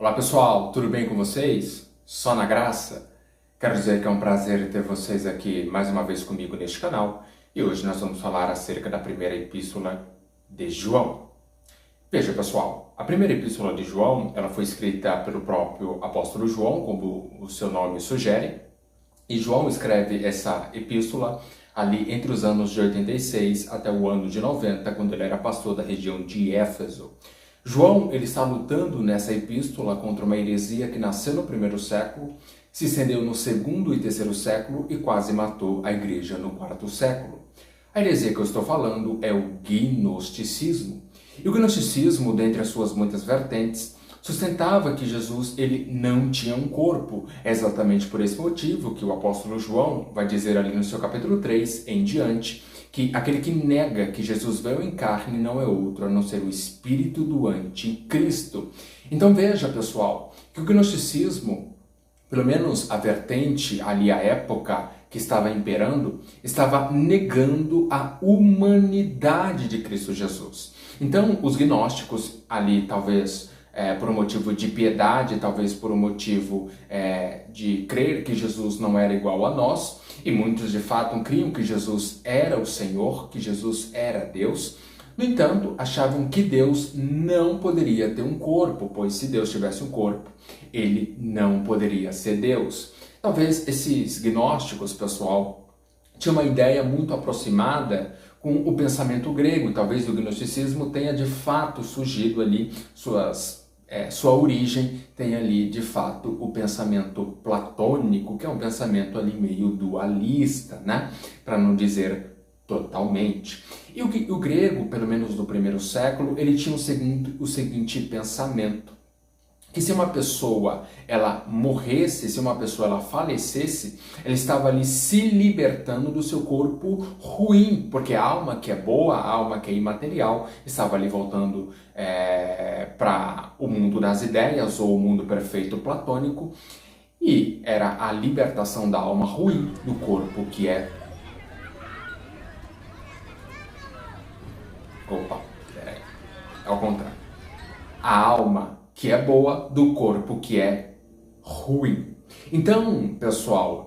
Olá pessoal, tudo bem com vocês? Só na graça? Quero dizer que é um prazer ter vocês aqui mais uma vez comigo neste canal e hoje nós vamos falar acerca da primeira epístola de João. Veja pessoal, a primeira epístola de João ela foi escrita pelo próprio apóstolo João, como o seu nome sugere, e João escreve essa epístola ali entre os anos de 86 até o ano de 90, quando ele era pastor da região de Éfeso. João ele está lutando nessa epístola contra uma heresia que nasceu no primeiro século, se estendeu no segundo e terceiro século e quase matou a igreja no quarto século. A heresia que eu estou falando é o gnosticismo. E o gnosticismo, dentre as suas muitas vertentes, sustentava que Jesus ele não tinha um corpo. É exatamente por esse motivo que o apóstolo João vai dizer ali no seu capítulo 3 em diante, que aquele que nega que Jesus veio em carne não é outro a não ser o espírito do anticristo. Então veja, pessoal, que o gnosticismo, pelo menos a vertente ali, a época que estava imperando, estava negando a humanidade de Cristo Jesus. Então os gnósticos ali, talvez por um motivo de piedade, talvez por um motivo de crer que Jesus não era igual a nós, e muitos de fato criam que Jesus era o Senhor, que Jesus era Deus. No entanto, achavam que Deus não poderia ter um corpo, pois se Deus tivesse um corpo, ele não poderia ser Deus. Talvez esses gnósticos, pessoal, tinham uma ideia muito aproximada com o pensamento grego. Talvez o gnosticismo tenha de fato surgido ali, sua origem tem ali de fato o pensamento platônico, que é um pensamento ali meio dualista, né? Para não dizer totalmente. E o grego, pelo menos no primeiro século, ele tinha o seguinte pensamento, que se uma pessoa ela morresse, se uma pessoa ela falecesse, ela estava ali se libertando do seu corpo ruim, porque a alma que é boa, a alma que é imaterial, estava ali voltando para o mundo das ideias, ou o mundo perfeito platônico, e era a libertação da alma ruim do corpo que é... Opa, peraí, é ao contrário. A alma que é boa do corpo que é ruim. Então, pessoal,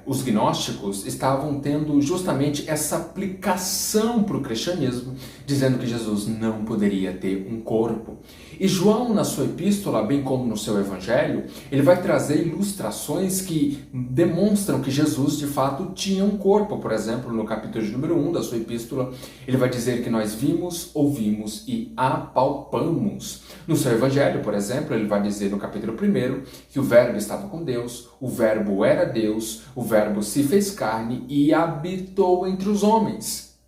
os gnósticos estavam tendo justamente essa aplicação para o cristianismo, dizendo que Jesus não poderia ter um corpo. E João, na sua epístola, bem como no seu evangelho, ele vai trazer ilustrações que demonstram que Jesus, de fato, tinha um corpo. Por exemplo, no capítulo de número 1 da sua epístola, ele vai dizer que nós vimos, ouvimos e apalpamos. No seu evangelho, por exemplo, ele vai dizer no capítulo 1 que o verbo estava com Deus, o verbo era Deus, o verbo se fez carne e habitou entre os homens.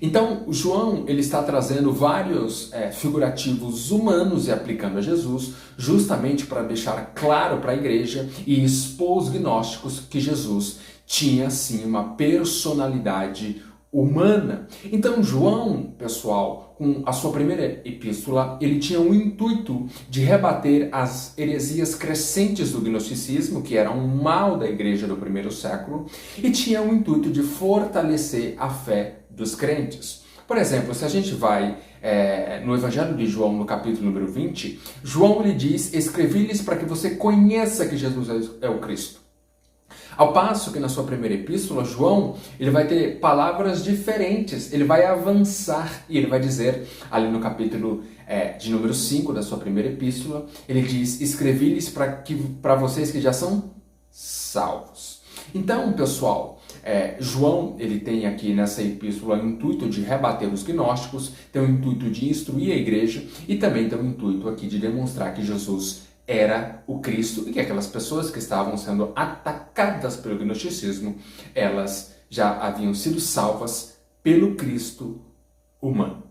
Então, João ele está trazendo vários figurativos humanos e aplicando a Jesus, justamente para deixar claro para a igreja e expor os gnósticos que Jesus tinha sim uma personalidade humana. Então João, pessoal, com a sua primeira epístola, ele tinha o intuito de rebater as heresias crescentes do gnosticismo, que era um mal da igreja do primeiro século, e tinha o intuito de fortalecer a fé dos crentes. Por exemplo, se a gente vai no Evangelho de João, no capítulo número 20, João lhe diz: escrevi-lhes para que você conheça que Jesus é o Cristo. Ao passo que na sua primeira epístola, João, ele vai ter palavras diferentes, ele vai avançar e ele vai dizer, ali no capítulo de número 5 da sua primeira epístola, ele diz: escrevi-lhes para vocês que já são salvos. Então, pessoal, João, ele tem aqui nessa epístola o intuito de rebater os gnósticos, tem o intuito de instruir a igreja e também tem o intuito aqui de demonstrar que Jesus era o Cristo e que aquelas pessoas que estavam sendo atacadas pelo gnosticismo, elas já haviam sido salvas pelo Cristo humano.